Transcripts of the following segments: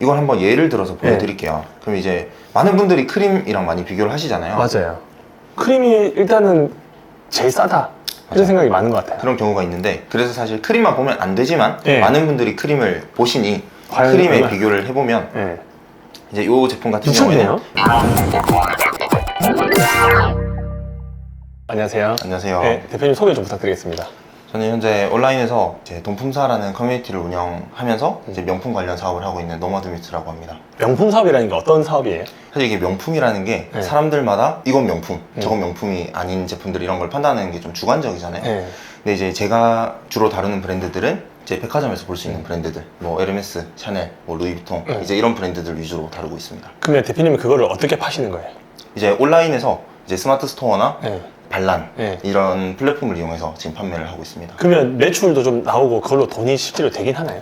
이걸 한번 예를 들어서 보여드릴게요. 그럼 이제 많은 분들이 크림이랑 많이 비교를 하시잖아요. 맞아요. 크림이 일단은 제일 싸다 이런 생각이 많은 것 같아요. 그런 경우가 있는데, 그래서 사실 크림만 보면 안 되지만 많은 분들이 크림을 보시니 과연 크림에 얼마나... 비교를 해보면 이제 이 제품 같은 미쳤네요. 경우에는 안녕하세요. 안녕하세요. 네, 대표님 소개 좀 부탁드리겠습니다. 저는 현재 온라인에서 이제 돈품사라는 커뮤니티를 운영하면서 이제 명품 관련 사업을 하고 있는 노마드미트라고 합니다. 명품 사업이라는 게 어떤 사업이에요? 사실 이게 명품이라는 게 사람들마다 이건 명품, 저건 명품이 아닌 제품들 이런 걸 판단하는 게 좀 주관적이잖아요. 근데 이제 제가 주로 다루는 브랜드들은 이제 백화점에서 볼 수 있는 브랜드들, 뭐 에르메스, 샤넬, 뭐 루이비통 이제 이런 브랜드들 위주로 다루고 있습니다. 그러면 대표님은 그거를 어떻게 파시는 거예요? 이제 온라인에서 이제 스마트 스토어나 반란 네. 이런 플랫폼을 이용해서 지금 판매를 하고 있습니다. 그러면 매출도 좀 나오고 그걸로 돈이 실제로 되긴 하나요?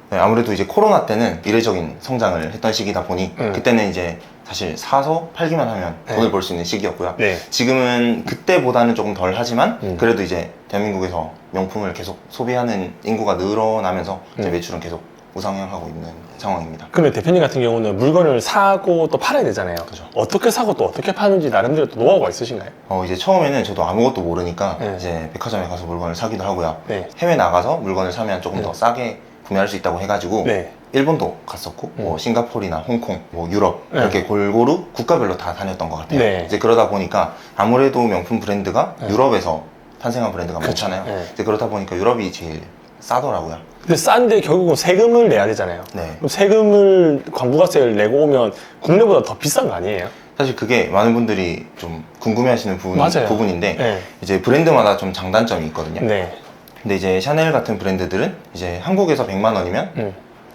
네, 아무래도 이제 코로나 때는 이례적인 성장을 했던 시기다 보니 그때는 이제 사실 사서 팔기만 하면 돈을 벌 수 있는 시기였고요. 지금은 그때보다는 조금 덜 하지만 그래도 이제 대한민국에서 명품을 계속 소비하는 인구가 늘어나면서 이제 매출은 계속 우상향하고 있는 상황입니다. 그러면 대표님 같은 경우는 물건을 사고 또 팔아야 되잖아요. 그죠. 어떻게 사고 또 어떻게 파는지 나름대로 또 노하우가 있으신가요? 이제 처음에는 저도 아무것도 모르니까 이제 백화점에 가서 물건을 사기도 하고요. 해외 나가서 물건을 사면 조금 더 싸게 구매할 수 있다고 해가지고 일본도 갔었고 뭐 싱가포르나 홍콩, 뭐 유럽 이렇게 골고루 국가별로 다 다녔던 것 같아요. 이제 그러다 보니까 아무래도 명품 브랜드가 유럽에서 탄생한 브랜드가 많잖아요. 이제 그러다 보니까 유럽이 제일 싸더라고요. 근데 싼데 결국은 세금을 내야 되잖아요. 그럼 세금을 관부가세를 내고 오면 국내보다 더 비싼 거 아니에요? 사실 그게 많은 분들이 좀 궁금해하시는 부분인데 이제 브랜드마다 좀 장단점이 있거든요. 근데 이제 샤넬 같은 브랜드들은 이제 한국에서 100만 원이면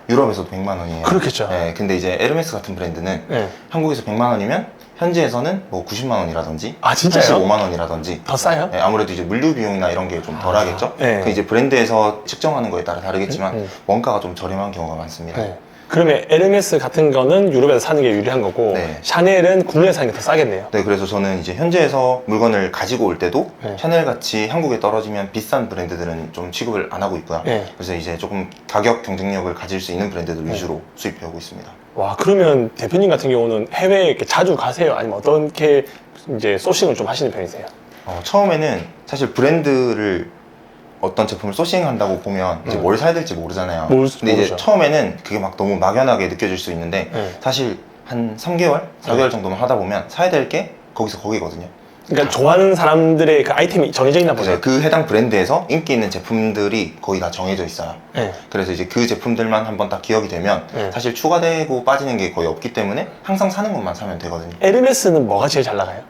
유럽에서도 100만 원이에요. 그렇겠죠. 근데 이제 에르메스 같은 브랜드는 한국에서 100만 원이면 현지에서는 뭐 90만 원이라든지 진짜요? 85만 원이라든지 더 싸요? 아무래도 이제 물류 비용이나 이런 게 좀 덜하겠죠. 그 이제 브랜드에서 측정하는 거에 따라 다르겠지만 원가가 좀 저렴한 경우가 많습니다. 그러면 에르메스 같은 거는 유럽에서 사는 게 유리한 거고 샤넬은 국내에서 사는 게 더 싸겠네요. 네, 그래서 저는 이제 현지에서 물건을 가지고 올 때도 샤넬 같이 한국에 떨어지면 비싼 브랜드들은 좀 취급을 안 하고 있고요. 그래서 이제 조금 가격 경쟁력을 가질 수 있는 브랜드들 위주로 수입해오고 있습니다. 와, 그러면 대표님 같은 경우는 해외에 이렇게 자주 가세요? 아니면 어떻게 이제 소싱을 좀 하시는 편이세요? 처음에는 사실 브랜드를 어떤 제품을 소싱한다고 보면 이제 뭘 사야 될지 모르잖아요. 근데 이제 처음에는 그게 막 너무 막연하게 느껴질 수 있는데 사실 한 3개월, 4개월 정도만 하다 보면 사야 될 게 거기서 거기거든요. 그러니까 좋아하는 사람들의 그 아이템이 정해져 있나 보죠. 그 해당 브랜드에서 인기 있는 제품들이 거의 다 정해져 있어요. 그래서 이제 그 제품들만 한번 딱 기억이 되면 사실 추가되고 빠지는 게 거의 없기 때문에 항상 사는 것만 사면 되거든요. 에르메스는 뭐가 제일 잘 나가요?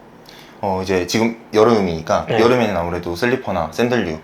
이제 지금 여름이니까 여름에는 아무래도 슬리퍼나 샌들류,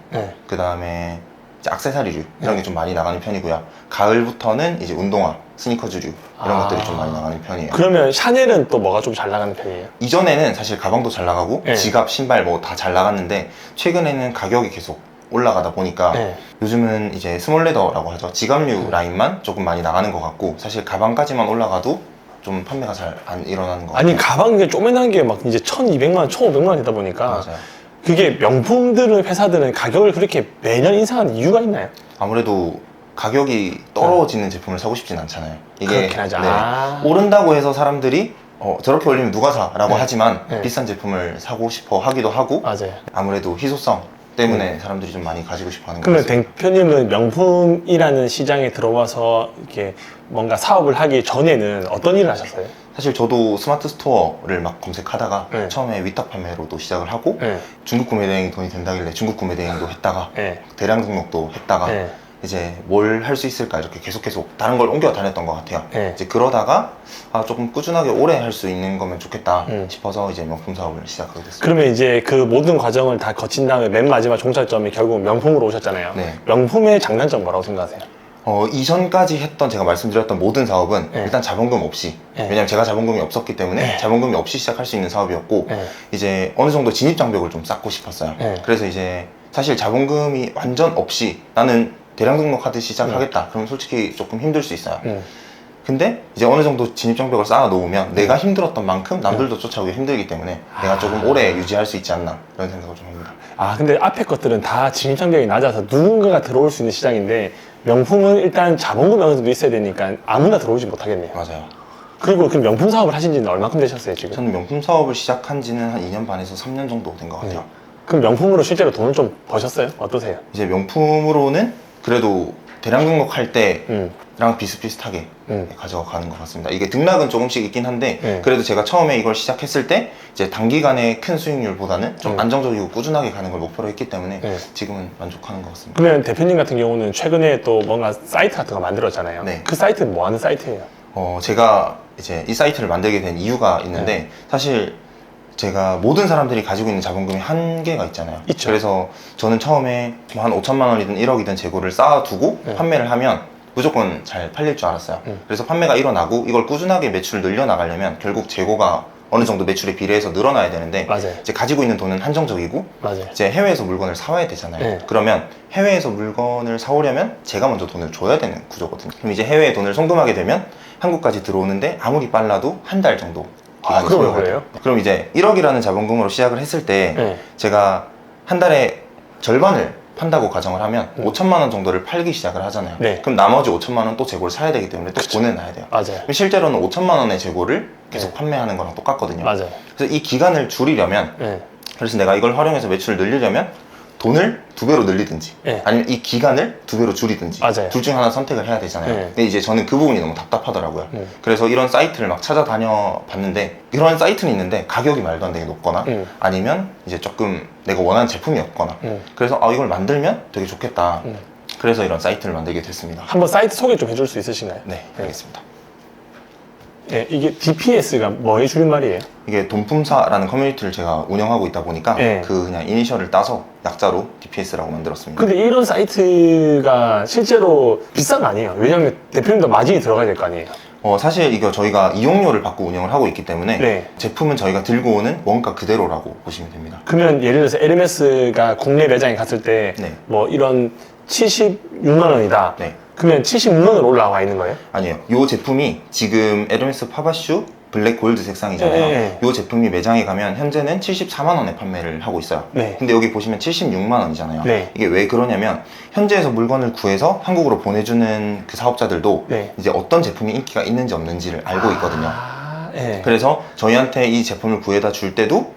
그 다음에 액세서리류 이런 게 좀 많이 나가는 편이고요. 가을부터는 이제 운동화, 스니커즈류 이런 것들이 좀 많이 나가는 편이에요. 그러면 샤넬은 또 뭐가 좀 잘 나가는 편이에요? 이전에는 사실 가방도 잘 나가고 지갑, 신발 뭐 다 잘 나갔는데 최근에는 가격이 계속 올라가다 보니까 요즘은 이제 스몰레더라고 하죠. 지갑류 라인만 조금 많이 나가는 것 같고 사실 가방까지만 올라가도 좀 판매가 잘 안 일어나는 것 같아요. 아니 가방이 쪼매난 게 막 이제 1,200만 원, 1,500만 원 되다 보니까 맞아요. 그게 명품들은 회사들은 가격을 그렇게 매년 인상하는 이유가 있나요? 아무래도 가격이 떨어지는 제품을 사고 싶진 않잖아요. 이게 그렇긴 하죠. 오른다고 해서 사람들이 저렇게 올리면 누가 사? 라고 하지만 비싼 제품을 사고 싶어 하기도 하고 아무래도 희소성 때문에 사람들이 좀 많이 가지고 싶어 하는 것 그러면 같습니다. 대표님은 명품이라는 시장에 들어와서 이렇게 뭔가 사업을 하기 전에는 어떤 일을 하셨어요? 사실 저도 스마트 스토어를 막 검색하다가 처음에 위탁 판매로도 시작을 하고 중국 구매 대행이 돈이 된다길래 중국 구매 대행도 했다가 대량 등록도 했다가 이제 뭘 할 수 있을까 이렇게 계속 다른 걸 옮겨 다녔던 것 같아요. 이제 그러다가 조금 꾸준하게 오래 할 수 있는 거면 좋겠다 싶어서 이제 명품 사업을 시작하게 됐습니다. 그러면 이제 그 모든 과정을 다 거친 다음에 맨 마지막 종착점이 결국 명품으로 오셨잖아요. 명품의 장단점 뭐라고 생각하세요? 이전까지 했던 제가 말씀드렸던 모든 사업은 일단 자본금 없이 왜냐면 제가 자본금이 없었기 때문에 자본금이 없이 시작할 수 있는 사업이었고 이제 어느 정도 진입장벽을 좀 쌓고 싶었어요. 그래서 이제 사실 자본금이 완전 없이 나는 대량 등록하듯이 시작하겠다 그러면 솔직히 조금 힘들 수 있어요. 근데 이제 어느 정도 진입장벽을 쌓아 놓으면 내가 힘들었던 만큼 남들도 쫓아오기 힘들기 때문에 내가 조금 오래 유지할 수 있지 않나 이런 생각을 좀 합니다. 근데 앞에 것들은 다 진입장벽이 낮아서 누군가가 들어올 수 있는 시장인데 명품은 일단 자본금 어느 정도 있어야 되니까 아무나 들어오지 못하겠네요. 맞아요. 그리고 그 명품 사업을 하신 지는 얼마큼 되셨어요, 지금? 저는 명품 사업을 시작한 지는 한 2년 반에서 3년 정도 된 것 같아요. 그럼 명품으로 실제로 돈을 좀 버셨어요? 어떠세요? 이제 명품으로는 그래도 대량 등록할 때랑 비슷비슷하게 가져가는 것 같습니다. 이게 등락은 조금씩 있긴 한데 그래도 제가 처음에 이걸 시작했을 때 이제 단기간에 큰 수익률보다는 좀 안정적이고 꾸준하게 가는 걸 목표로 했기 때문에 지금은 만족하는 것 같습니다. 그러면 대표님 같은 경우는 최근에 또 뭔가 사이트 같은 거 만들었잖아요. 네. 그 사이트는 뭐 하는 사이트예요? 제가 이제 이 사이트를 만들게 된 이유가 있는데 사실 제가 모든 사람들이 가지고 있는 자본금이 한계가 있잖아요. 있죠. 그래서 저는 처음에 한 5천만 원이든 1억이든 재고를 쌓아두고 판매를 하면 무조건 잘 팔릴 줄 알았어요. 그래서 판매가 일어나고 이걸 꾸준하게 매출을 늘려나가려면 결국 재고가 어느 정도 매출에 비례해서 늘어나야 되는데 맞아요. 이제 가지고 있는 돈은 한정적이고 맞아요. 이제 해외에서 물건을 사와야 되잖아요. 그러면 해외에서 물건을 사오려면 제가 먼저 돈을 줘야 되는 구조거든요. 그럼 이제 해외에 돈을 송금하게 되면 한국까지 들어오는데 아무리 빨라도 한 달 정도 기간이 그럼 소요가 그래요? 돼요. 그럼 이제 1억이라는 자본금으로 시작을 했을 때 제가 한 달에 절반을 판다고 가정을 하면 5천만 원 정도를 팔기 시작을 하잖아요. 그럼 나머지 5천만 원 또 재고를 사야 되기 때문에 또 보내놔야 돼요. 맞아요. 실제로는 5천만 원의 재고를 계속 판매하는 거랑 똑같거든요. 맞아요. 그래서 이 기간을 줄이려면 그래서 내가 이걸 활용해서 매출을 늘리려면 돈을 2배로 늘리든지 아니면 이 기간을 2배로 줄이든지 맞아요. 둘 중 하나 선택을 해야 되잖아요. 근데 이제 저는 그 부분이 너무 답답하더라고요. 그래서 이런 사이트를 막 찾아다녀 봤는데 이런 사이트는 있는데 가격이 말도 안 되게 높거나 아니면 이제 조금 내가 원하는 제품이 없거나 그래서 이걸 만들면 되게 좋겠다. 그래서 이런 사이트를 만들게 됐습니다. 한번 사이트 소개 좀 해줄 수 있으신가요? 네, 알겠습니다. 네, 이게 DPS가 뭐의 줄임말이에요? 이게 돈품사라는 커뮤니티를 제가 운영하고 있다 보니까 그 그냥 이니셜을 따서 약자로 DPS라고 만들었습니다. 근데 이런 사이트가 실제로 비싼 거 아니에요? 왜냐면 대표님도 마진이 들어가야 될 거 아니에요? 사실 이거 저희가 이용료를 받고 운영을 하고 있기 때문에 제품은 저희가 들고 오는 원가 그대로라고 보시면 됩니다. 그러면 예를 들어서 에르메스가 국내 매장에 갔을 때 뭐 이런 76만 원이다. 그러면 76만 원 올라와 있는 거예요? 아니에요. 이 제품이 지금 에르메스 파바슈 블랙 골드 색상이잖아요. 이 제품이 매장에 가면 현재는 74만 원에 판매를 하고 있어요. 근데 여기 보시면 76만 원이잖아요. 이게 왜 그러냐면 현지에서 물건을 구해서 한국으로 보내주는 그 사업자들도 이제 어떤 제품이 인기가 있는지 없는지를 알고 있거든요. 그래서 저희한테 이 제품을 구해다 줄 때도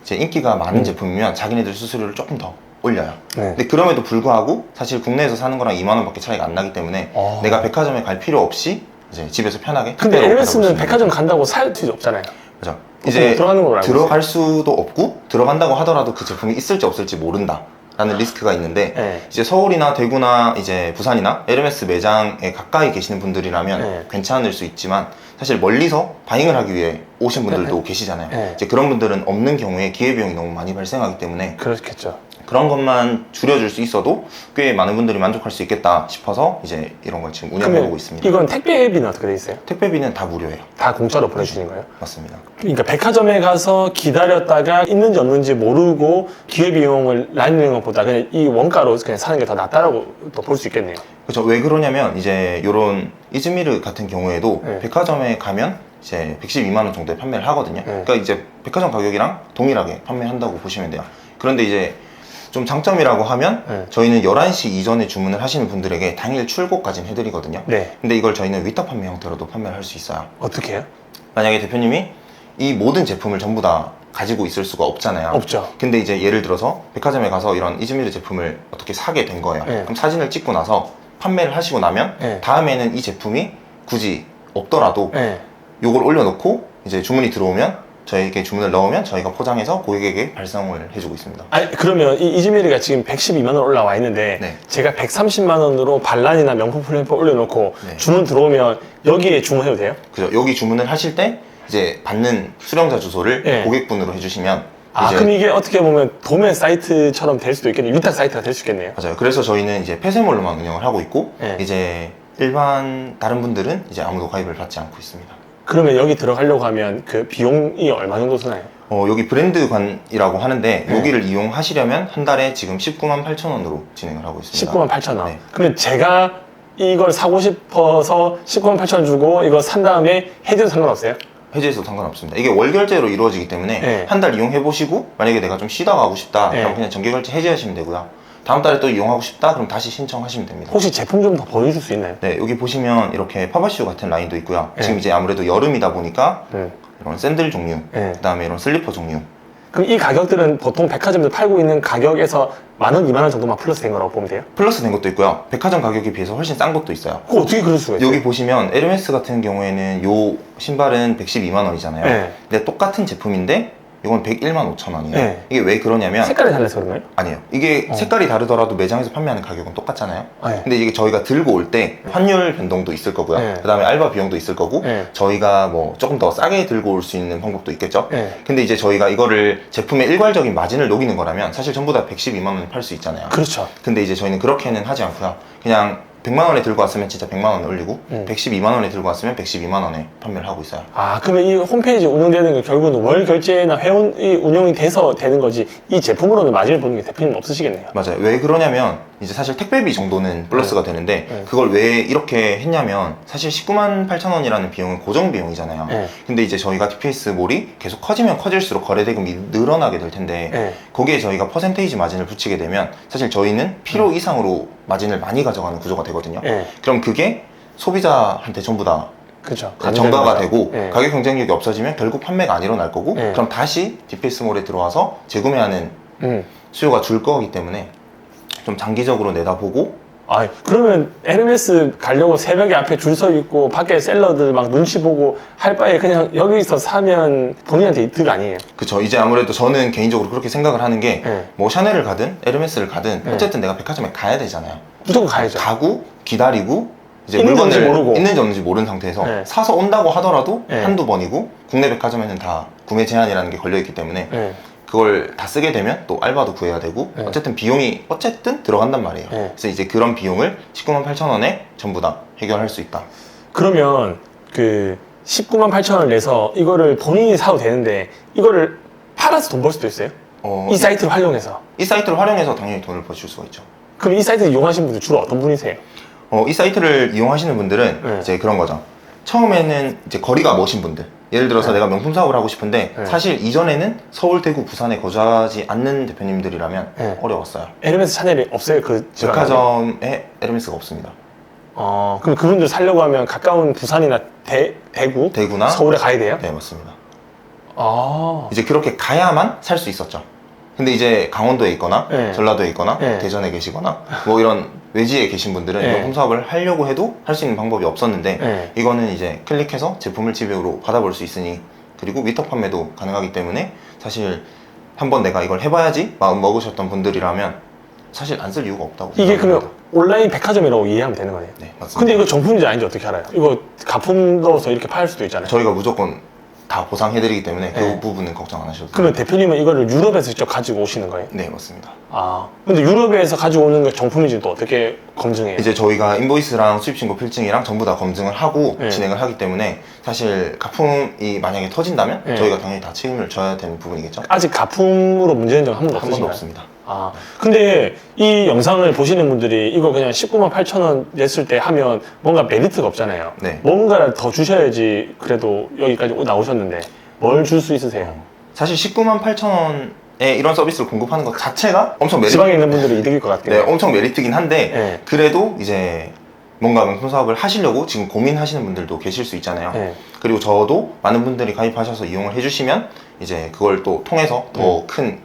제 인기가 많은 제품이면 자기네들 수수료를 조금 더 올려요. 근데 그럼에도 불구하고 사실 국내에서 사는 거랑 2만 원밖에 차이가 안 나기 때문에 내가 백화점에 갈 필요 없이 이제 집에서 편하게. 근데 에르메스는 백화점 간다고 살 수도 없잖아요. 그죠. 이제 들어가는 걸로 알고 들어갈 수도 없고 들어간다고 하더라도 그 제품이 있을지 없을지 모른다. 라는 리스크가 있는데 이제 서울이나 대구나 이제 부산이나 에르메스 매장에 가까이 계시는 분들이라면 괜찮을 수 있지만 사실 멀리서 바잉을 하기 위해 오신 분들도 계시잖아요. 이제 그런 분들은 없는 경우에 기회비용이 너무 많이 발생하기 때문에 그렇겠죠. 그런 것만 줄여줄 수 있어도 꽤 많은 분들이 만족할 수 있겠다 싶어서 이제 이런 걸 지금 운영해보고 있습니다. 이건 택배비는 어떻게 돼 있어요? 택배비는 다 무료예요. 다 공짜로 보내주시는 거예요? 맞습니다. 그러니까 백화점에 가서 기다렸다가 있는지 없는지 모르고 기회비용을 날리는 것보다 그냥 이 원가로 그냥 사는 게 더 낫다라고 또 볼 수 있겠네요. 그렇죠. 왜 그러냐면 이제 요런 이즈미르 같은 경우에도 백화점에 가면 이제 112만 원 정도에 판매를 하거든요. 그러니까 이제 백화점 가격이랑 동일하게 판매한다고 보시면 돼요. 그런데 이제 좀 장점이라고 하면 저희는 11시 이전에 주문을 하시는 분들에게 당일 출고까지는 해드리거든요. 근데 이걸 저희는 위탁 판매 형태로도 판매를 할 수 있어요. 어떻게 해요? 만약에 대표님이 이 모든 제품을 전부 다 가지고 있을 수가 없잖아요. 없죠. 근데 이제 예를 들어서 백화점에 가서 이런 이즈미르 제품을 어떻게 사게 된 거예요. 그럼 사진을 찍고 나서 판매를 하시고 나면 다음에는 이 제품이 굳이 없더라도 요걸 올려놓고 이제 주문이 들어오면 저희에게 주문을 넣으면 저희가 포장해서 고객에게 발송을 해주고 있습니다. 아니 그러면 이 이즈미르가 지금 112만 원 올라와 있는데 제가 130만 원으로 반란이나 명품 플랫폼 올려놓고 주문 들어오면 여기에 주문해도 돼요? 그죠. 여기 주문을 하실 때 이제 받는 수령자 주소를 고객분으로 해주시면 그럼 이게 어떻게 보면 도매 사이트처럼 될 수도 있겠네요. 위탁 사이트가 될 수 있겠네요. 맞아요. 그래서 저희는 이제 폐쇄몰로만 운영을 하고 있고 이제 일반 다른 분들은 이제 아무도 가입을 받지 않고 있습니다. 그러면 여기 들어가려고 하면 그 비용이 얼마 정도 드나요? 여기 브랜드관이라고 하는데 여기를 이용하시려면 한 달에 지금 19만 8천 원으로 진행을 하고 있습니다. 19만 8천 원. 그러면 제가 이걸 사고 싶어서 19만 8천 원 주고 이거 산 다음에 해지도 상관없어요? 해지해도 상관없습니다. 이게 월결제로 이루어지기 때문에 한 달 이용해보시고 만약에 내가 좀 쉬다 가고 싶다 그럼 그냥 정기결제 해지하시면 되고요. 다음 달에 또 이용하고 싶다? 그럼 다시 신청하시면 됩니다. 혹시 제품 좀 더 보여줄 수 있나요? 네, 여기 보시면 이렇게 파바슈 같은 라인도 있고요. 네. 지금 이제 아무래도 여름이다 보니까 네. 이런 샌들 종류, 네. 그다음에 이런 슬리퍼 종류. 그럼 이 가격들은 보통 백화점에서 팔고 있는 가격에서 10,000원, 20,000원 정도만 플러스 된 거라고 보면 돼요? 플러스 된 것도 있고요. 백화점 가격에 비해서 훨씬 싼 것도 있어요. 그거 어떻게 그럴 수가 있어요? 여기 보시면 에르메스 같은 경우에는 요 신발은 112만 원이잖아요. 네. 근데 똑같은 제품인데 이건 101만 5천 원이에요. 네. 이게 왜 그러냐면 색깔이 달라서 그런가요? 아니에요. 이게 색깔이 다르더라도 매장에서 판매하는 가격은 똑같잖아요. 네. 근데 이게 저희가 들고 올 때 환율 변동도 있을 거고요. 네. 그다음에 알바 비용도 있을 거고 네. 저희가 뭐 조금 더 싸게 들고 올 수 있는 방법도 있겠죠. 네. 근데 이제 저희가 이거를 제품의 일괄적인 마진을 녹이는 거라면 사실 전부 다 112만 원에 팔 수 있잖아요. 그렇죠. 근데 이제 저희는 그렇게는 하지 않고요. 그냥 100만 원에 들고 왔으면 진짜 100만 원에 올리고 112만 원에 들고 왔으면 112만 원에 판매를 하고 있어요. 아, 그러면 이 홈페이지 운영되는 게 결국은 월 결제나 회원이 운영이 돼서 되는 거지 이 제품으로는 마진을 보는 게 대표님 없으시겠네요. 맞아요. 왜 그러냐면 이제 사실 택배비 정도는 플러스가 되는데 그걸 왜 이렇게 했냐면 사실 19만 8천 원이라는 비용은 고정 비용이잖아요. 네. 근데 이제 저희가 DPS 몰이 계속 커지면 커질수록 거래 대금이 늘어나게 될 텐데 네. 거기에 저희가 퍼센테이지 마진을 붙이게 되면 사실 저희는 필요 이상으로 마진을 많이 가져가는 구조가 되거든요. 네. 그럼 그게 소비자한테 전부 다 그렇죠. 전가가 되고 네. 가격 경쟁력이 없어지면 결국 판매가 안 일어날 거고 네. 그럼 다시 DPS몰에 들어와서 재구매하는 수요가 줄 거기 때문에 좀 장기적으로 내다보고 아, 그러면 에르메스 가려고 새벽에 앞에 줄 서 있고 밖에 셀러들 막 눈치 보고 할 바에 그냥 여기서 사면 본인한테 이득 아니에요? 그쵸. 이제 아무래도 저는 개인적으로 그렇게 생각을 하는 게 네. 뭐 샤넬을 가든 에르메스를 가든 어쨌든 내가 백화점에 가야 되잖아요. 무조건 가야죠. 가고 기다리고 이제 있는지 물건을 모르고. 있는지 없는지 모르는 상태에서 네. 사서 온다고 하더라도 네. 한두 번이고 국내 백화점에는 다 구매 제한이라는 게 걸려 있기 때문에 네. 그걸 다 쓰게 되면 또 알바도 구해야 되고 네. 어쨌든 비용이 어쨌든 들어간단 말이에요. 네. 그래서 이제 그런 비용을 19만 8천 원에 전부 다 해결할 수 있다. 그러면 그 19만 8천 원을 내서 이거를 본인이 사도 되는데 이거를 팔아서 돈 벌 수도 있어요? 이 사이트를 활용해서. 이 사이트를 활용해서 당연히 돈을 버실 수가 있죠. 그럼 이 사이트 이용하시는 분들 주로 어떤 분이세요? 이 사이트를 이용하시는 분들은 네. 이제 그런 거죠. 처음에는 이제 거리가 머신 분들. 예를 들어서 내가 명품 사업을 하고 싶은데 네. 사실 이전에는 서울, 대구, 부산에 거주하지 않는 대표님들이라면 네. 어려웠어요. 에르메스 샤넬이 없어요? 그 지역에? 백화점에 에르메스가 없습니다. 그럼 그분들 살려고 하면 가까운 부산이나 대구? 대구나 서울에 가야 돼요? 네, 맞습니다. 아. 이제 그렇게 가야만 살 수 있었죠. 근데 이제 강원도에 있거나 네. 전라도에 있거나 네. 대전에 계시거나 뭐 이런 외지에 계신 분들은 네. 명품 사업을 하려고 해도 할 수 있는 방법이 없었는데 네. 이거는 이제 클릭해서 제품을 집으로 받아볼 수 있으니 그리고 위탁 판매도 가능하기 때문에 사실 한번 내가 이걸 해봐야지 마음 먹으셨던 분들이라면 사실 안 쓸 이유가 없다고 이게 그러면 생각합니다. 온라인 백화점이라고 이해하면 되는 거네요? 네, 맞습니다. 근데 이거 정품인지 아닌지 어떻게 알아요? 이거 가품 넣어서 이렇게 팔 수도 있잖아요. 저희가 무조건 다 보상해드리기 때문에 네. 그 부분은 걱정 안 하셔도 그러면 됩니다. 대표님은 이거를 유럽에서 직접 가지고 오시는 거예요? 네, 맞습니다. 아, 근데 유럽에서 가지고 오는 게 정품인지 또 어떻게 검증해요? 이제 저희가 인보이스랑 수입신고 필증이랑 전부 다 검증을 하고 네. 진행을 하기 때문에 사실 가품이 만약에 터진다면 네. 저희가 당연히 다 책임을 져야 되는 부분이겠죠. 아직 가품으로 문제된 적은 한 번도 한 번도 없으신가요? 없습니다. 아, 근데 이 영상을 보시는 분들이 이거 그냥 19만 8천 원 냈을 때 하면 뭔가 메리트가 없잖아요. 네. 뭔가를 더 주셔야지 그래도 여기까지 나오셨는데 뭘 줄 수 있으세요? 사실 19만 8천 원에 이런 서비스를 공급하는 것 자체가 엄청 메리트, 지방에 있는 분들이 이득일 것 같아요. 네, 엄청 메리트긴 한데 네. 그래도 이제 뭔가 명품 사업을 하시려고 지금 고민하시는 분들도 계실 수 있잖아요. 네. 그리고 저도 많은 분들이 가입하셔서 이용을 해주시면 이제 그걸 또 통해서 더 큰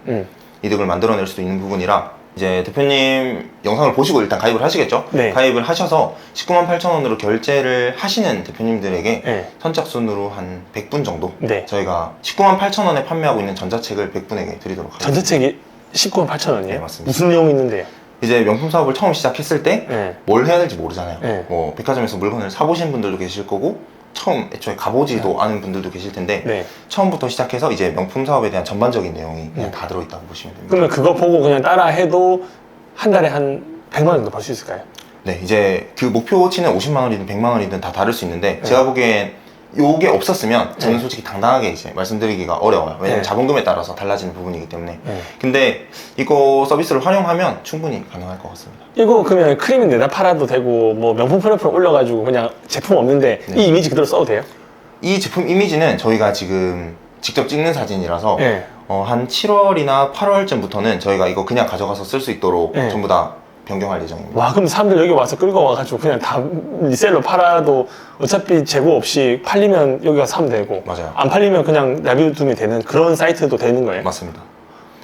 이득을 만들어낼 수도 있는 부분이라 이제 대표님 영상을 보시고 일단 가입을 하시겠죠? 네. 가입을 하셔서 19만 8천 원으로 결제를 하시는 대표님들에게 네. 선착순으로 한 100분 정도 네. 저희가 19만 8천 원에 판매하고 있는 전자책을 100분에게 드리도록 하겠습니다. 전자책이 19만 8천 원이에요? 네, 맞습니다. 무슨 내용이 있는데요? 이제 명품 사업을 처음 시작했을 때 뭘 네. 해야 될지 모르잖아요. 네. 뭐 백화점에서 물건을 사보신 분들도 계실 거고 처음 애초에 가보지도 않은 분들도 계실 텐데 네. 처음부터 시작해서 이제 명품 사업에 대한 전반적인 내용이 그냥 다 들어있다고 보시면 됩니다. 그러면 그거 보고 그냥 따라 해도 한 달에 한 100만 원 정도 벌 수 있을까요? 네, 이제 그 목표치는 50만 원이든 100만 원이든 다 다를 수 있는데 제가 보기엔 요게 없었으면 저는 네. 솔직히 당당하게 이제 말씀드리기가 어려워요. 왜냐면 네. 자본금에 따라서 달라지는 부분이기 때문에. 네. 근데 이거 서비스를 활용하면 충분히 가능할 것 같습니다. 이거 그러면 크림은 내다 팔아도 되고 뭐 명품 프로필 올려가지고 그냥 제품 없는데 네. 이 이미지 그대로 써도 돼요? 이 제품 이미지는 저희가 지금 직접 찍는 사진이라서 네. 한 7월이나 8월쯤부터는 저희가 이거 그냥 가져가서 쓸 수 있도록 네. 전부 다 변경할 예정입니다. 와, 그럼 사람들 여기 와서 끌고 와가지고 그냥 다 리셀로 팔아도 어차피 재고 없이 팔리면 여기 가서 사면 되고. 맞아요. 안 팔리면 그냥 내비두면 두면 되는 그런 사이트도 되는 거예요? 맞습니다.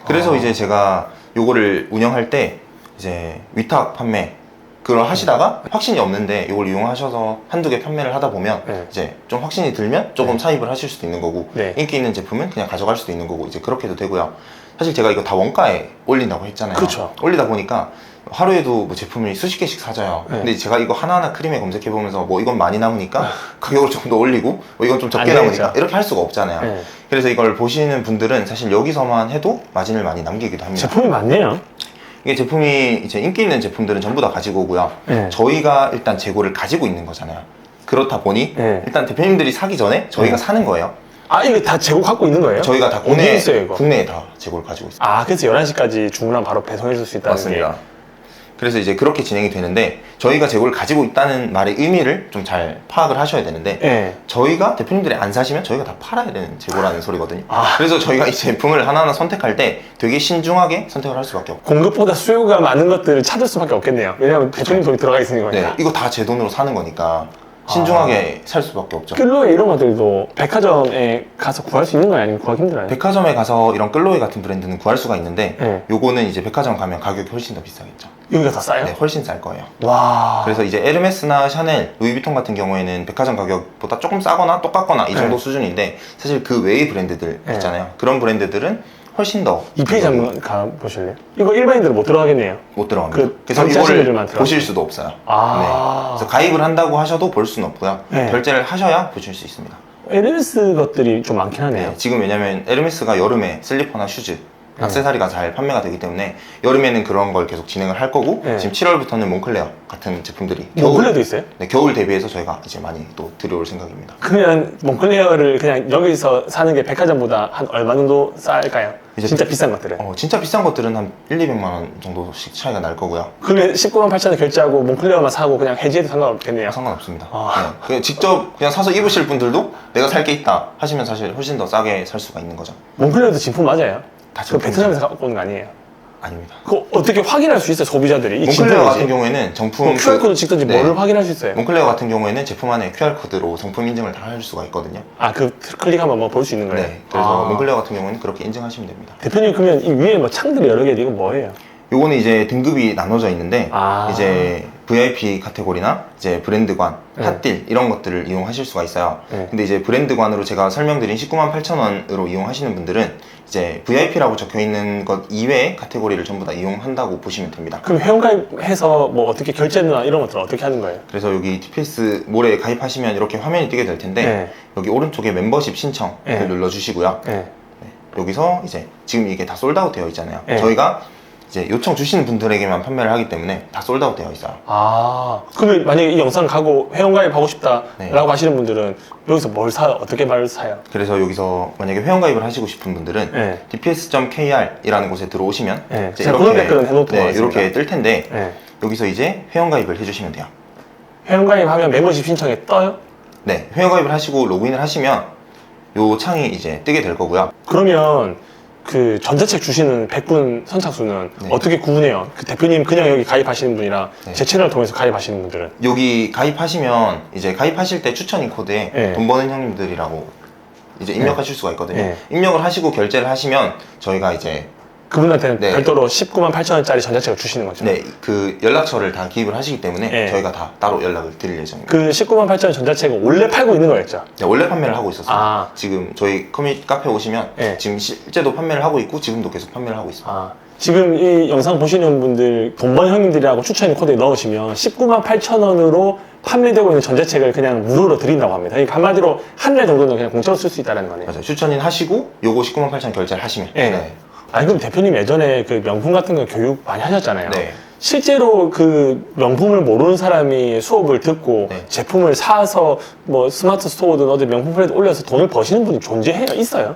그래서 이제 제가 요거를 운영할 때 이제 위탁 판매 그걸 하시다가 확신이 없는데 이걸 이용하셔서 한두 개 판매를 하다 보면 네. 이제 좀 확신이 들면 조금 사입을 하실 수도 있는 거고 네. 인기 있는 제품은 그냥 가져갈 수도 있는 거고 이제 그렇게 해도 되고요. 사실 제가 이거 다 원가에 올린다고 했잖아요. 그쵸. 올리다 보니까 하루에도 뭐 제품을 수십 개씩 사줘요. 네. 근데 제가 이거 하나하나 크림에 검색해 보면서 뭐 이건 많이 남으니까 가격을 좀 더 올리고 뭐 이건 좀 적게 안 남으니까 되겠죠. 이렇게 할 수가 없잖아요. 네. 그래서 이걸 보시는 분들은 사실 여기서만 해도 마진을 많이 남기기도 합니다. 제품이 많네요. 이게 제품이 이제 인기 있는 제품들은 전부 다 가지고 오고요. 네. 저희가 일단 재고를 가지고 있는 거잖아요. 그렇다 보니 네. 일단 대표님들이 사기 전에 저희가 네. 사는 거예요. 아, 이거 다 재고 갖고 있는 거예요? 저희가 다 어디 있어요, 이거? 국내에 다 재고를 가지고 있습니다. 아, 그래서 11시까지 주문하면 바로 배송해 줄 수 있다는 맞습니다. 게. 그래서 이제 그렇게 진행이 되는데 저희가 재고를 가지고 있다는 말의 의미를 좀 잘 파악을 하셔야 되는데 네. 저희가 대표님들이 안 사시면 저희가 다 팔아야 되는 재고라는 소리거든요. 아. 그래서 저희가 이 제품을 하나하나 선택할 때 되게 신중하게 선택을 할 수밖에 없고 공급보다 수요가 많은 것들을 찾을 수밖에 없겠네요. 왜냐하면 대표님 돈이 들어가 있으니까. 네, 이거 다 제 돈으로 사는 거니까 신중하게 살 수밖에 없죠. 끌로에 이런 것들도 백화점에 가서 구할 수 있는 거예요? 아니면 구하기 힘들어요? 백화점에 가서 이런 끌로이 같은 브랜드는 구할 수가 있는데 네. 요거는 이제 백화점 가면 가격이 훨씬 더 비싸겠죠. 여기가 더 싸요? 네, 훨씬 쌀 거예요. 와. 그래서 이제 에르메스나 샤넬, 루이비통 같은 경우에는 백화점 가격보다 조금 싸거나 똑같거나 이 정도 네. 수준인데 사실 그 외의 브랜드들 네. 있잖아요. 그런 브랜드들은 훨씬 더 이 페이지 한번 가보실래요? 이거 일반인들은 못 들어가겠네요. 못 들어갑니다. 그 그래서 정치하시는 이거를 분들만 보실 수도 없어요. 아. 네. 그래서 가입을 한다고 하셔도 볼 수는 없고요. 네. 결제를 하셔야 보실 수 있습니다. 에르메스 것들이 좀 많긴 하네요. 네, 지금 왜냐면 에르메스가 여름에 슬리퍼나 슈즈, 액세서리가 잘 판매가 되기 때문에 여름에는 그런 걸 계속 진행을 할 거고 네. 지금 7월부터는 몽클레어 같은 제품들이 몽클레어도 있어요? 네, 겨울 대비해서 저희가 이제 많이 또 들여올 생각입니다. 그러면 몽클레어를 그냥 여기서 사는 게 백화점보다 한 얼마 정도 쌀까요? 이제 진짜 비싼 것들은. 진짜 비싼 것들은 한 1, 200만 원 정도씩 차이가 날 거고요. 그러면 19만 8천 원 결제하고 몽클레어만 사고 그냥 해지해도 상관없겠네요. 상관없습니다. 아. 네, 그냥 직접 그냥 사서 입으실 분들도 내가 살 게 있다 하시면 사실 훨씬 더 싸게 살 수가 있는 거죠. 몽클레어도 진품 맞아요? 다 그 진품이죠. 베트남에서 갖고 오는 거 아니에요? 아닙니다. 그거 어떻게 확인할 수 있어요, 소비자들이? 이 몽클레어 같은 진품인지? 경우에는 정품 뭐 QR코드 찍든지 네. 뭐를 확인할 수 있어요? 몽클레어 같은 경우에는 제품 안에 QR코드로 정품 인증을 다 할 수가 있거든요. 아, 그 클릭하면 뭐 볼 수 있는 거예요? 네, 그래서 아. 몽클레어 같은 경우는 그렇게 인증하시면 됩니다. 대표님 그러면 이 위에 뭐 창들이 여러 개 이거 뭐예요? 요거는 이제 등급이 나눠져 있는데 아. 이제 VIP 카테고리나 이제 브랜드관, 네. 핫딜 이런 것들을 이용하실 수가 있어요. 네. 근데 이제 브랜드관으로 제가 설명드린 19만 8천 원으로 이용하시는 분들은 이제 VIP라고 적혀 있는 것 이외의 카테고리를 전부 다 이용한다고 보시면 됩니다. 그럼 회원가입해서 뭐 어떻게 결제나 이런 것들은 어떻게 하는 거예요? 그래서 여기 TPS 몰에 가입하시면 이렇게 화면이 뜨게 될 텐데 네. 여기 오른쪽에 멤버십 신청을 네. 눌러주시고요. 네. 네, 여기서 이제 지금 이게 다 솔드아웃 되어 있잖아요. 네. 저희가 이제 요청 주시는 분들에게만 판매를 하기 때문에 다 솔드아웃 되어 있어요. 아, 그러면 만약에 이 영상 가고 회원가입하고 싶다라고 네. 하시는 분들은 여기서 뭘 사요? 어떻게 말 사요? 그래서 여기서 만약에 회원가입을 하시고 싶은 분들은 네. dps.kr이라는 곳에 들어오시면 네. 이제 제가 고정 댓글은 해놓도록 네, 하겠습니다. 이렇게 뜰 텐데 네. 여기서 이제 회원가입을 해주시면 돼요. 회원가입하면 멤버십 신청에 떠요? 네, 회원가입을 하시고 로그인을 하시면 요 창이 이제 뜨게 될 거고요. 그러면 그 전자책 주시는 100분 선착순은 네. 어떻게 구분해요? 그 대표님 그냥 여기 가입하시는 분이랑 네. 제 채널을 통해서 가입하시는 분들은 여기 가입하시면 이제 가입하실 때 추천인 코드에 네. 돈 버는 형님들이라고 이제 입력하실 수가 있거든요. 네. 입력을 하시고 결제를 하시면 저희가 이제 그분한테는 네. 별도로 19만 8천 원짜리 전자책을 주시는 거죠? 네, 그 연락처를 다 기입을 하시기 때문에 네. 저희가 다 따로 연락을 드릴 예정입니다. 그 19만 8천 원 전자책은 원래 팔고 있는 거였죠? 네, 원래 판매를 하고 있었어요. 아. 지금 저희 커뮤니티 카페 오시면 네. 지금 실제도 판매를 하고 있고 지금도 계속 판매를 하고 있습니다. 아, 지금 이 영상 보시는 분들 돈 버는 형님들이라고 추천 코드에 넣으시면 19만 8천 원으로 판매되고 있는 전자책을 그냥 무료로 드린다고 합니다. 그러니까 한마디로 한 달 정도는 그냥 공짜로 쓸 수 있다는 거네요. 맞아요. 추천인 하시고 요거 19만 8천 결제를 하시면 네. 아니 그럼 대표님 예전에 그 명품 같은 거 교육 많이 하셨잖아요. 네. 실제로 그 명품을 모르는 사람이 수업을 듣고 네. 제품을 사서 뭐 스마트 스토어든 어디 명품 플랫 올려서 돈을 버시는 분이 존재해요? 있어요?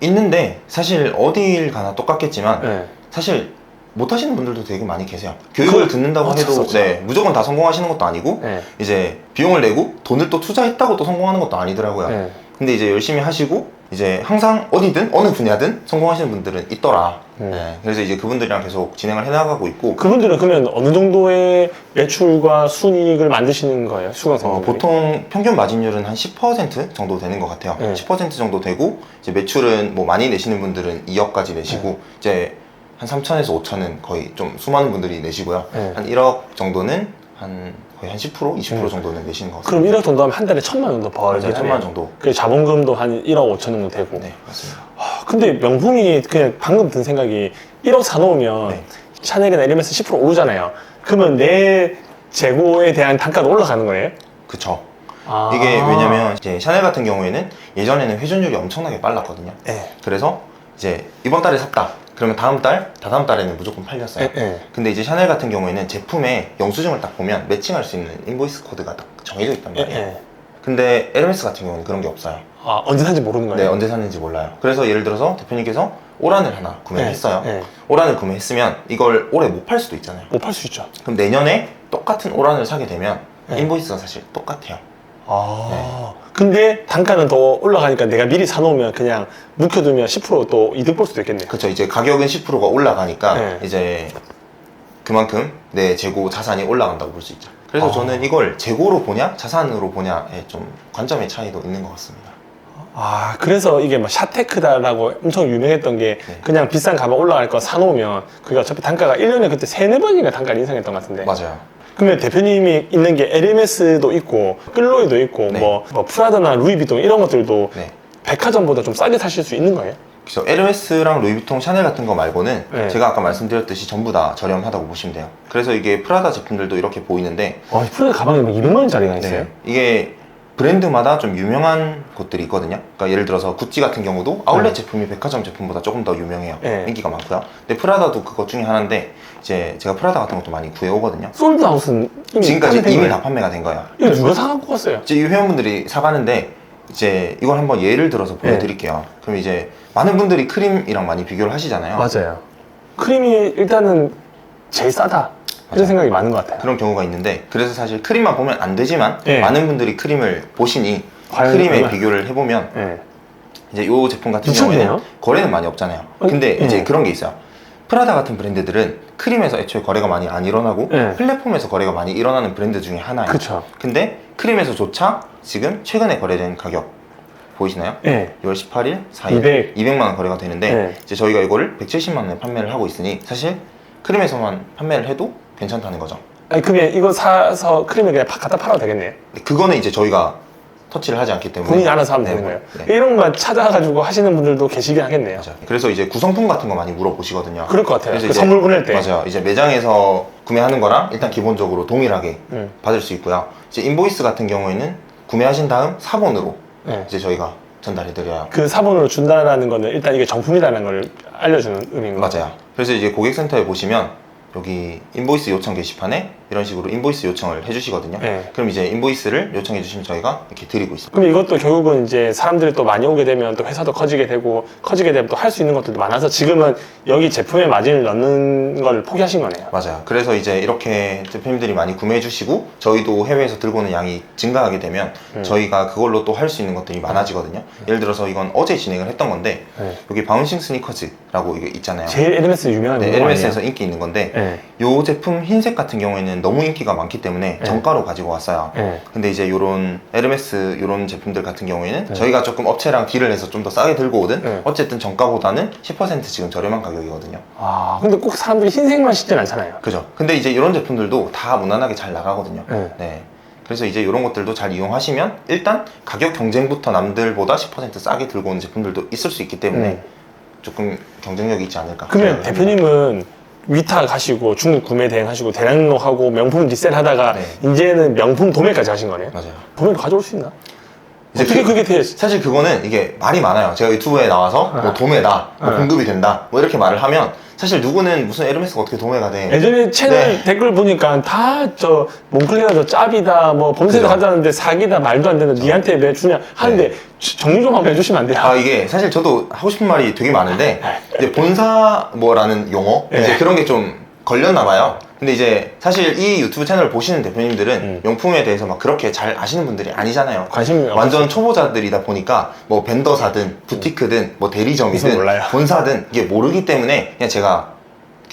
있는데 사실 어딜 가나 똑같겠지만 네. 사실 못 하시는 분들도 되게 많이 계세요. 교육을 듣는다고 어쩔 수 해도 없죠. 네, 무조건 다 성공하시는 것도 아니고 네. 이제 비용을 내고 돈을 또 투자했다고 또 성공하는 것도 아니더라고요. 네. 근데 이제 열심히 하시고 이제 항상 어디든 어느 분야든 성공하시는 분들은 있더라. 네, 그래서 이제 그분들이랑 계속 진행을 해나가고 있고. 그분들은 그러면 어느 정도의 매출과 순이익을 만드시는 거예요? 수강생분들이? 보통 평균 마진율은 한 10% 정도 되는 것 같아요. 10% 정도 되고, 이제 매출은 뭐 많이 내시는 분들은 2억까지 내시고, 이제 한 3천에서 5천은 거의 좀 수많은 분들이 내시고요. 한 1억 정도는 거의 한 10%, 20% 정도는 내시는 것 같습니다. 그럼 1억 정도 하면 한 달에 1,000만 원 정도 벌게 맞아요. 1,000만 원 정도. 그 자본금도 한 1억 5천 정도 되고. 네, 맞습니다. 근데 명품이 그냥 방금 든 생각이 1억 사놓으면 네. 샤넬이나 에르메스 10% 오르잖아요. 그러면 내 재고에 대한 단가도 올라가는 거예요? 그쵸. 아. 이게 왜냐면 이제 샤넬 같은 경우에는 예전에는 회전율이 엄청나게 빨랐거든요. 네. 그래서 이제 이번 달에 샀다. 그러면 다음 달, 다다음 달에는 무조건 팔렸어요. 네. 근데 이제 샤넬 같은 경우에는 제품의 영수증을 딱 보면 매칭할 수 있는 인보이스 코드가 딱 정해져 있단 말이에요. 네. 근데 에르메스 같은 경우는 그런 게 없어요. 아, 언제 산지 모르는 거예요? 네, 언제 샀는지 몰라요. 그래서 예를 들어서 대표님께서 오란을 하나 구매했어요. 네. 오란을 구매했으면 이걸 올해 못 팔 수도 있잖아요. 못 팔 수 있죠. 그럼 내년에 똑같은 오란을 사게 되면 네. 인보이스가 사실 똑같아요. 근데 단가는 더 올라가니까 내가 미리 사놓으면 그냥 묵혀두면 10%또 이득 볼 수도 있겠네요. 그렇죠. 이제 가격은 10%가 올라가니까 네. 이제 그만큼 내 재고 자산이 올라간다고 볼 수 있죠. 그래서 저는 이걸 재고로 보냐 자산으로 보냐의 좀 관점의 차이도 있는 것 같습니다. 그래서 이게 막 샤테크다라고 엄청 유명했던 게 그냥 비싼 가방 올라갈 거 사놓으면 그게 어차피 단가가 1년에 그때 3-4번인가 단가를 인상했던 것 같은데. 맞아요. 그러면 대표님이 있는 게 에르메스도 있고 끌로이도 있고 네. 뭐 프라다나 루이비통 이런 것들도 네. 백화점보다 좀 싸게 사실 수 있는 거예요? 그래서 에르메스랑 루이비통, 샤넬 같은 거 말고는 네. 제가 아까 말씀드렸듯이 전부 다 저렴하다고 보시면 돼요. 그래서 이게 프라다 제품들도 이렇게 보이는데 와, 프라다 가방에 막 200만 원짜리가 있어요? 이게 브랜드마다 좀 유명한 곳들이 있거든요. 그러니까 예를 들어서 구찌 같은 경우도 아울렛 제품이 백화점 제품보다 조금 더 유명해요. 네. 인기가 많고요. 근데 프라다도 그것 중에 하나인데 이제 제가 프라다 같은 것도 많이 구해오거든요. 솔드아웃은 지금까지 판매된 이미 거예요? 다 판매가 된 거예요. 이거 누가 사갖고 왔어요? 이제 이 회원분들이 사가는데 이제 이걸 한번 예를 들어서 보여드릴게요. 그럼 이제 많은 분들이 크림이랑 많이 비교를 하시잖아요. 맞아요. 크림이 일단은 제일 싸다 이런 생각이 많은 것 같아요. 그런 경우가 있는데 그래서 사실 크림만 보면 안 되지만 네. 많은 분들이 크림을 보시니 과연 크림에 얼마? 비교를 해보면 네. 이제 이 제품 같은 미쳤네요. 경우에는 거래는 많이 없잖아요. 근데 네. 이제 그런 게 있어요. 프라다 같은 브랜드들은 크림에서 애초에 거래가 많이 안 일어나고 네. 플랫폼에서 거래가 많이 일어나는 브랜드 중에 하나예요. 그쵸. 근데 크림에서조차 지금 최근에 거래된 가격 보이시나요? 네. 6월 18일, 4일 200만 원 거래가 되는데 네. 이제 저희가 이거를 170만 원에 판매를 하고 있으니 사실 크림에서만 판매를 해도 괜찮다는 거죠. 아니 그러면 이거 사서 크림을 그냥 갖다 팔아도 되겠네요. 근데 그거는 이제 저희가 터치를 하지 않기 때문에 본인이 알아서 하면 네, 되는 거예요. 네. 이런 것만 찾아가지고 하시는 분들도 계시긴 하겠네요. 맞아요. 그래서 이제 구성품 같은 거 많이 물어보시거든요. 그럴 것 같아요. 그래서 그 이제- 선물 보낼 때. 맞아요. 이제 매장에서 구매하는 거랑 일단 기본적으로 동일하게 받을 수 있고요. 이제 인보이스 같은 경우에는 구매하신 다음 사본으로 네. 이제 저희가 전달해드려요. 그 사본으로 준다라는 거는 일단 이게 정품이라는 걸 알려주는 의미인 거죠. 맞아요. 그래서 이제 고객센터에 보시면 여기 인보이스 요청 게시판에 이런 식으로 인보이스 요청을 해주시거든요. 네. 그럼 이제 인보이스를 요청해 주시면 저희가 이렇게 드리고 있습니다. 그럼 이것도 결국은 이제 사람들이 또 많이 오게 되면 또 회사도 커지게 되고 커지게 되면 또 할 수 있는 것들도 많아서 지금은 여기 제품에 마진을 넣는 걸 포기하신 거네요. 맞아요. 그래서 이제 이렇게 대표님들이 많이 구매해 주시고 저희도 해외에서 들고 오는 양이 증가하게 되면 저희가 그걸로 또 할 수 있는 것들이 많아지거든요. 예를 들어서 이건 어제 진행을 했던 건데 네. 여기 바운싱 스니커즈라고 이게 있잖아요. 제일 에르메스 유명한 네, 물건 에르메스에서 인기 있는 건데 아니에요? 이 제품 흰색 같은 경우에는 너무 인기가 많기 때문에 정가로 가지고 왔어요. 네. 근데 이제 요런 에르메스 요런 제품들 같은 경우에는 저희가 조금 업체랑 딜을 해서 좀 더 싸게 들고 오든 네. 어쨌든 정가보다는 10% 지금 저렴한 가격이거든요. 아, 근데 꼭 사람들이 흰색만 신진 않잖아요. 그죠. 근데 이제 이런 제품들도 다 무난하게 잘 나가거든요. 네. 네. 그래서 이제 이런 것들도 잘 이용하시면 일단 가격 경쟁부터 남들보다 10% 싸게 들고 오는 제품들도 있을 수 있기 때문에 조금 경쟁력이 있지 않을까. 그러면 저는 대표님은 위타 가시고 중국 구매 대행하시고 대량로하고 명품 리셀 하다가 네. 이제는 명품 도매까지 하신 거네요? 맞아요. 도매를 가져올 수 있나? 이제 어떻게 그게 돼? 사실 그거는 이게 말이 많아요. 제가 유튜브에 나와서 뭐 도매다, 뭐 공급이 된다, 뭐 이렇게 말을 하면 사실 누구는 무슨 에르메스가 어떻게 도매가 돼? 예전에 채널 네. 댓글 보니까 다 저 몽클레가 저 짭이다 뭐 범죄도 그죠. 하자는데 사기다 말도 안 되는 니한테 왜 주냐 하는데 정리 좀 한번 해주시면 안 돼요? 아 이게 사실 저도 하고 싶은 말이 되게 많은데 이제 본사 뭐라는 용어 네. 이제 그런 게 좀 걸렸나 봐요. 근데 이제 사실 이 유튜브 채널을 보시는 대표님들은 명품에 대해서 막 그렇게 잘 아시는 분들이 아니잖아요. 관심이 완전 초보자들이다 보니까 뭐 벤더사든 부티크든 뭐 무슨 대리점이든 몰라요. 본사든 이게 모르기 때문에 그냥 제가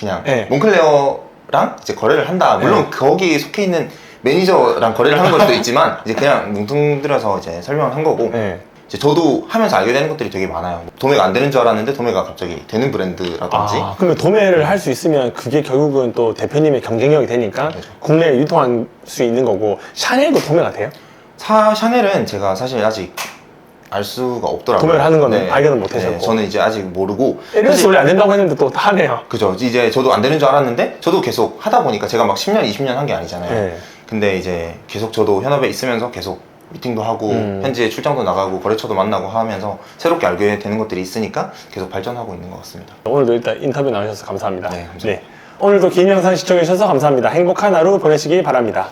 그냥 네. 몽클레어랑 이제 거래를 한다. 물론 거기에 속해 있는 매니저랑 거래를 하는 걸 수도 있지만 이제 그냥 뭉뚱그려서 이제 설명을 한 거고 네. 이제 저도 하면서 알게 되는 것들이 되게 많아요. 도매가 안 되는 줄 알았는데 도매가 갑자기 되는 브랜드라든지 그러면 도매를 할 수 있으면 그게 결국은 또 대표님의 경쟁력이 되니까 그렇죠. 국내에 유통할 수 있는 거고 샤넬도 도매가 돼요? 샤넬은 제가 사실 아직 알 수가 없더라고요. 도매를 하는 거는 발견을 못 하셨고. 저는 이제 아직 모르고 LS 원래 안 된다고 했는데 또 하네요. 그죠. 이제 저도 안 되는 줄 알았는데 저도 계속 하다 보니까 제가 막 10년, 20년 한 게 아니잖아요. 네. 근데 이제 계속 저도 현업에 있으면서 계속 미팅도 하고 현지에 출장도 나가고 거래처도 만나고 하면서 새롭게 알게 되는 것들이 있으니까 계속 발전하고 있는 것 같습니다. 오늘도 일단 인터뷰 나와주셔서 감사합니다. 네, 감사합니다. 오늘도 긴 영상 시청해주셔서 감사합니다. 행복한 하루 보내시기 바랍니다.